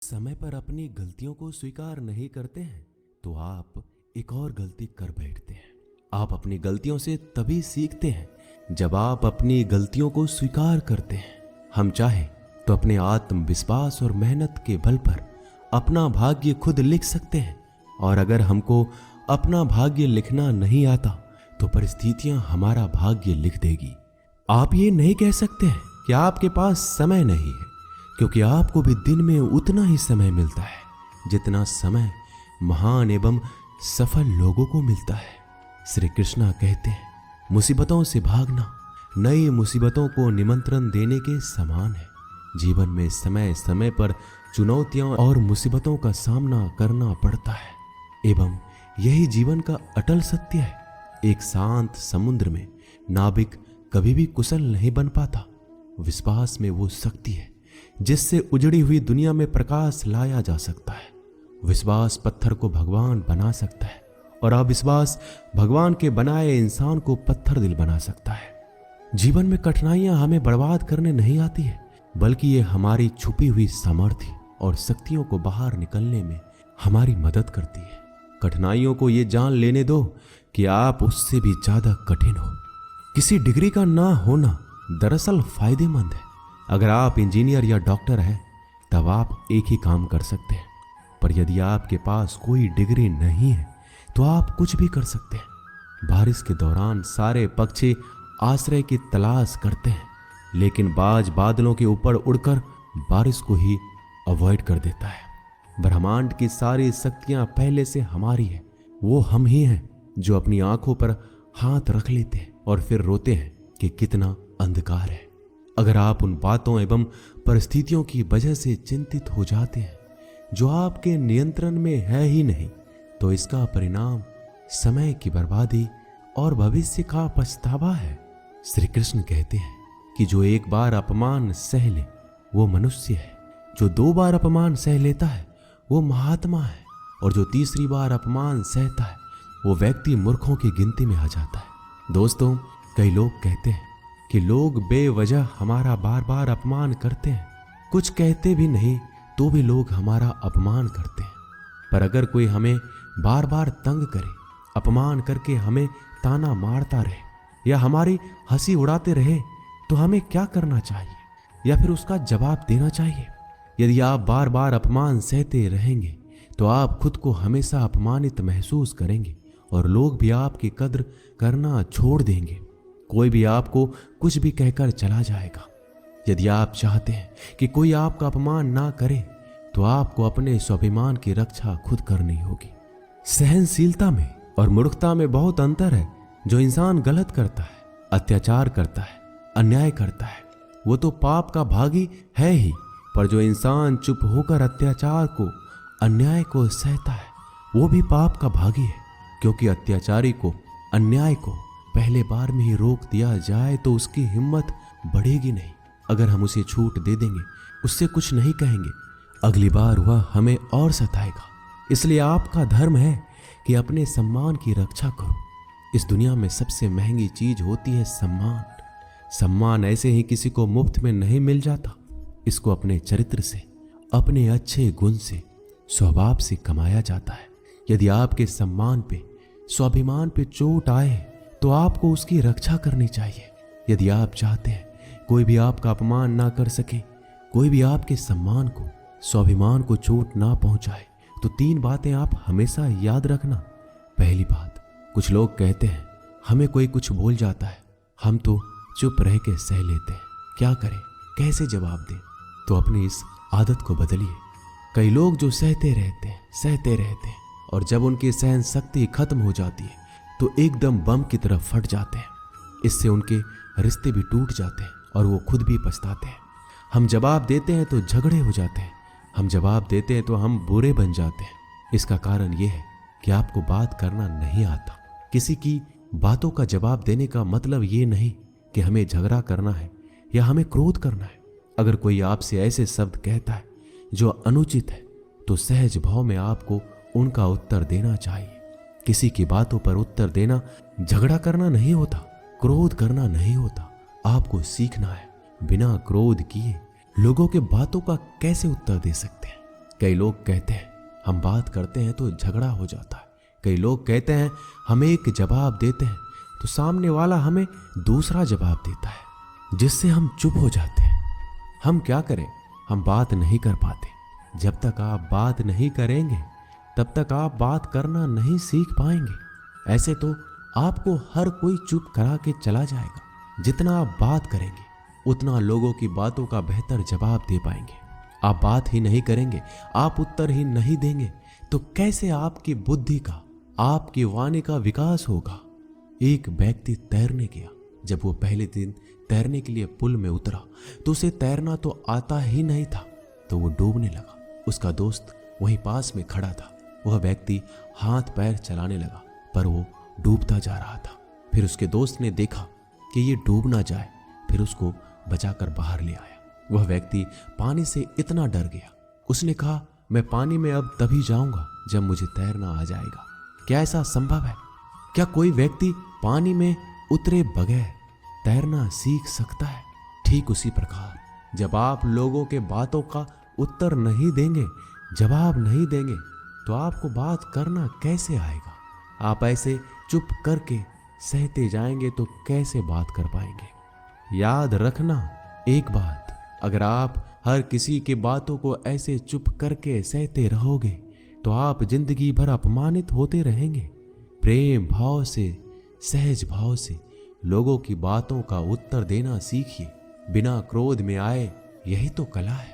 समय पर अपनी गलतियों को स्वीकार नहीं करते हैं तो आप एक और गलती कर बैठते हैं। आप अपनी गलतियों से तभी सीखते हैं जब आप अपनी गलतियों को स्वीकार करते हैं। हम चाहें तो अपने आत्मविश्वास और मेहनत के बल पर अपना भाग्य खुद लिख सकते हैं, और अगर हमको अपना भाग्य लिखना नहीं आता तो परिस्थितियां हमारा भाग्य लिख देगी। आप ये नहीं कह सकते हैं कि आपके पास समय नहीं है, क्योंकि आपको भी दिन में उतना ही समय मिलता है जितना समय महान एवं सफल लोगों को मिलता है। श्री कृष्णा कहते हैं, मुसीबतों से भागना नई मुसीबतों को निमंत्रण देने के समान है। जीवन में समय समय पर चुनौतियों और मुसीबतों का सामना करना पड़ता है, एवं यही जीवन का अटल सत्य है। एक शांत समुद्र में नाविक कभी भी कुशल नहीं बन पाता। विश्वास में वो शक्ति है जिससे उजड़ी हुई दुनिया में प्रकाश लाया जा सकता है। विश्वास पत्थर को भगवान बना सकता है, और अविश्वास भगवान के बनाए इंसान को पत्थर दिल बना सकता है। जीवन में कठिनाइयां हमें बर्बाद करने नहीं आती है, बल्कि ये हमारी छुपी हुई सामर्थ्य और शक्तियों को बाहर निकलने में हमारी मदद करती है। कठिनाइयों को ये जान लेने दो कि आप उससे भी ज्यादा कठिन हो। किसी डिग्री का ना होना दरअसल फायदेमंद है। अगर आप इंजीनियर या डॉक्टर हैं तब आप एक ही काम कर सकते हैं, पर यदि आपके पास कोई डिग्री नहीं है तो आप कुछ भी कर सकते हैं। बारिश के दौरान सारे पक्षी आश्रय की तलाश करते हैं, लेकिन बाज बादलों के ऊपर उड़कर बारिश को ही अवॉइड कर देता है। ब्रह्मांड की सारी शक्तियां पहले से हमारी है। वो हम ही हैं जो अपनी आंखों पर हाथ रख लेते हैं और फिर रोते हैं कि कितना अंधकार है। अगर आप उन बातों एवं परिस्थितियों की वजह से चिंतित हो जाते हैं जो आपके नियंत्रण में है ही नहीं, तो इसका परिणाम समय की बर्बादी और भविष्य का पछतावा है। श्री कृष्ण कहते हैं कि जो एक बार अपमान सह ले वो मनुष्य है, जो 2 बार अपमान सह लेता है वो महात्मा है, और जो तीसरी बार अपमान सहता है वो व्यक्ति मूर्खों की गिनती में आ जाता है। दोस्तों, कई लोग कहते हैं कि लोग बेवजह हमारा बार बार अपमान करते हैं। कुछ कहते भी नहीं तो भी लोग हमारा अपमान करते हैं। पर अगर कोई हमें बार बार तंग करे, अपमान करके हमें ताना मारता रहे या हमारी हंसी उड़ाते रहे, तो हमें क्या करना चाहिए या फिर उसका जवाब देना चाहिए? यदि आप बार बार अपमान सहते रहेंगे तो आप खुद को हमेशा अपमानित महसूस करेंगे और लोग भी आपकी कद्र करना छोड़ देंगे। कोई भी आपको कुछ भी कहकर चला जाएगा। यदि आप चाहते हैं कि कोई आपका अपमान ना करे तो आपको अपने स्वाभिमान की रक्षा खुद करनी होगी। सहनशीलता में और मूर्खता में बहुत अंतर है। जो इंसान गलत करता है, अत्याचार करता है, अन्याय करता है, वो तो पाप का भागी है ही, पर जो इंसान चुप होकर अत्याचार को, अन्याय को सहता है वो भी पाप का भागी है, क्योंकि अत्याचारी को, अन्याय को पहले बार में ही रोक दिया जाए तो उसकी हिम्मत बढ़ेगी नहीं। अगर हम उसे छूट दे देंगे, उससे कुछ नहीं कहेंगे, अगली बार वह हमें और सताएगा। इसलिए आपका धर्म है कि अपने सम्मान की रक्षा करो। इस दुनिया में सबसे महंगी चीज होती है सम्मान। सम्मान ऐसे ही किसी को मुफ्त में नहीं मिल जाता। इसको अपने चरित्र से, अपने अच्छे गुण से, स्वभाव से कमाया जाता है। यदि आपके सम्मान पे, स्वाभिमान पे चोट आए तो आपको उसकी रक्षा करनी चाहिए। यदि आप चाहते हैं कोई भी आपका अपमान ना कर सके, कोई भी आपके सम्मान को, स्वाभिमान को चोट ना पहुंचाए, तो 3 बातें आप हमेशा याद रखना। पहली बात, कुछ लोग कहते हैं हमें कोई कुछ बोल जाता है, हम तो चुप रह के सह लेते हैं, क्या करें, कैसे जवाब दें? तो अपनी इस आदत को बदलिए। कई लोग जो सहते रहते हैं और जब उनकी सहन शक्ति खत्म हो जाती है तो एकदम बम की तरह फट जाते हैं। इससे उनके रिश्ते भी टूट जाते हैं और वो खुद भी पछताते हैं। हम जवाब देते हैं तो झगड़े हो जाते हैं, हम जवाब देते हैं तो हम बुरे बन जाते हैं। इसका कारण ये है कि आपको बात करना नहीं आता। किसी की बातों का जवाब देने का मतलब ये नहीं कि हमें झगड़ा करना है या हमें क्रोध करना है। अगर कोई आपसे ऐसे शब्द कहता है जो अनुचित है तो सहज भाव में आपको उनका उत्तर देना चाहिए। किसी की बातों पर उत्तर देना झगड़ा करना नहीं होता, क्रोध करना नहीं होता। आपको सीखना है बिना क्रोध किए लोगों के बातों का कैसे उत्तर दे सकते हैं। कई लोग कहते हैं हम बात करते हैं तो झगड़ा हो जाता है। कई लोग कहते हैं हम एक जवाब देते हैं तो सामने वाला हमें दूसरा जवाब देता है, जिससे हम चुप हो जाते हैं। हम क्या करें, हम बात नहीं कर पाते। जब तक आप बात नहीं करेंगे तब तक आप बात करना नहीं सीख पाएंगे। ऐसे तो आपको हर कोई चुप करा के चला जाएगा। जितना आप बात करेंगे उतना लोगों की बातों का बेहतर जवाब दे पाएंगे। आप बात ही नहीं करेंगे, आप उत्तर ही नहीं देंगे तो कैसे आपकी बुद्धि का, आपकी वाणी का विकास होगा। एक व्यक्ति तैरने गया। जब वो पहले दिन तैरने के लिए पुल में उतरा तो उसे तैरना तो आता ही नहीं था, तो वो डूबने लगा। उसका दोस्त वहीं पास में खड़ा था। वह व्यक्ति हाथ पैर चलाने लगा पर वो डूबता जा रहा था। फिर उसके दोस्त ने देखा कि ये डूब ना जाए, फिर उसको बचाकर बाहर ले आया। वह व्यक्ति पानी से इतना डर गया, उसने कहा मैं पानी में अब तभी जाऊंगा जब मुझे तैरना आ जाएगा। क्या ऐसा संभव है? क्या कोई व्यक्ति पानी में उतरे बगैर तैरना सीख सकता है? ठीक उसी प्रकार जब आप लोगों के बातों का उत्तर नहीं देंगे, जवाब नहीं देंगे, तो आपको बात करना कैसे आएगा? आप ऐसे चुप करके सहते जाएंगे तो कैसे बात कर पाएंगे? याद रखना एक बात, अगर आप हर किसी की बातों को ऐसे चुप करके सहते रहोगे तो आप जिंदगी भर अपमानित होते रहेंगे। प्रेम भाव से, सहज भाव से लोगों की बातों का उत्तर देना सीखिए। बिना क्रोध में आए, यही तो कला है।